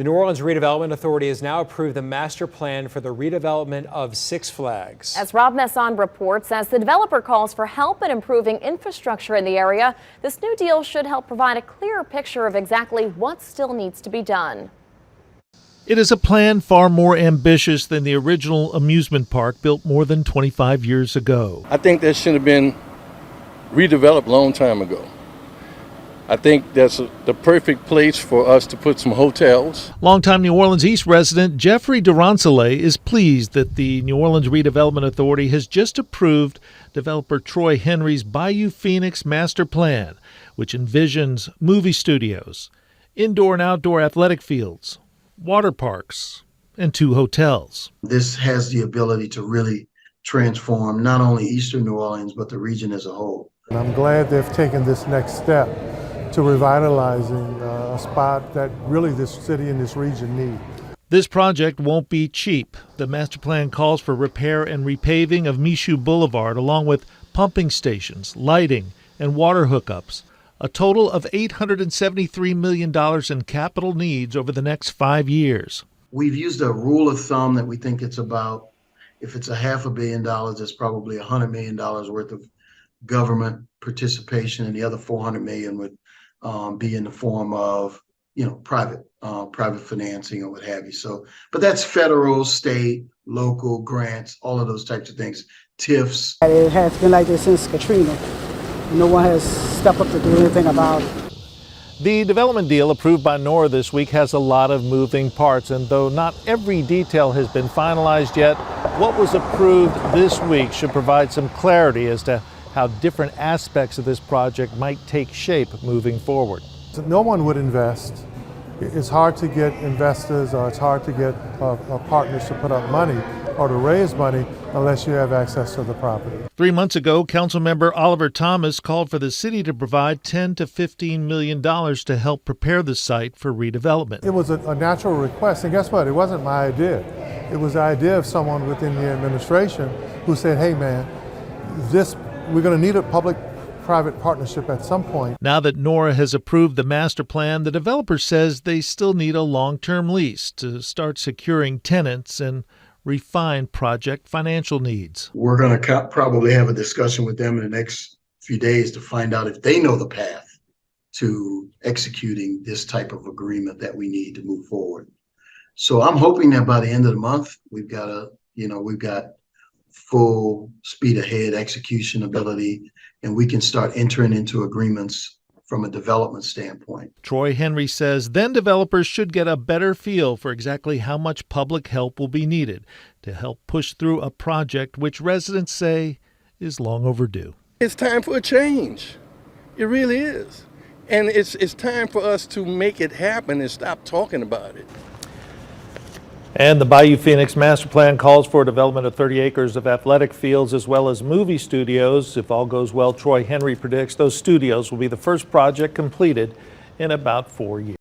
The New Orleans Redevelopment Authority has now approved the master plan for the redevelopment of Six Flags. As Rob Messon reports, as the developer calls for help in improving infrastructure in the area, this new deal should help provide a clearer picture of exactly what still needs to be done. It is a plan far more ambitious than the original amusement park built more than 25 years ago. I think that should have been redeveloped a long time ago. I think that's the perfect place for us to put some hotels. Longtime New Orleans East resident Jeffrey Durantale is pleased that the New Orleans Redevelopment Authority has just approved developer Troy Henry's Bayou Phoenix master plan, which envisions movie studios, indoor and outdoor athletic fields, water parks, and 2 hotels. This has the ability to really transform not only Eastern New Orleans, but the region as a whole. And I'm glad they've taken this next step to revitalizing a spot that really this city and this region need. This project won't be cheap. The master plan calls for repair and repaving of Michoud Boulevard, along with pumping stations, lighting, and water hookups. A total of $873 million in capital needs over the next 5 years. We've used a rule of thumb that we think it's about, if it's $500 million, it's probably $100 million worth of government participation, and the other $400 million would be in the form of, private financing or what have you. So, but that's federal, state, local grants, all of those types of things, TIFs. It has been like this since Katrina. No one has stepped up to do anything about it. The development deal approved by NORA this week has a lot of moving parts, and though not every detail has been finalized yet, what was approved this week should provide some clarity as to how different aspects of this project might take shape moving forward. No one would invest. It's hard to get investors, or it's hard to get partners to put up money or to raise money unless you have access to the property. 3 months ago, Councilmember Oliver Thomas called for the city to provide $10 to $15 million to help prepare the site for redevelopment. It was a natural request, and guess what? It wasn't my idea. It was the idea of someone within the administration who said, hey man, we're going to need a public-private partnership at some point. Now that NORA has approved the master plan, the developer says they still need a long-term lease to start securing tenants and refine project financial needs. We're going to probably have a discussion with them in the next few days to find out if they know the path to executing this type of agreement that we need to move forward. So I'm hoping that by the end of the month, we've got full speed ahead execution ability, and we can start entering into agreements from a development standpoint. Troy Henry says then developers should get a better feel for exactly how much public help will be needed to help push through a project which residents say is long overdue. It's time for a change. It really is. And it's time for us to make it happen and stop talking about it. And the Bayou Phoenix master plan calls for development of 30 acres of athletic fields as well as movie studios. If all goes well, Troy Henry predicts those studios will be the first project completed in about 4 years.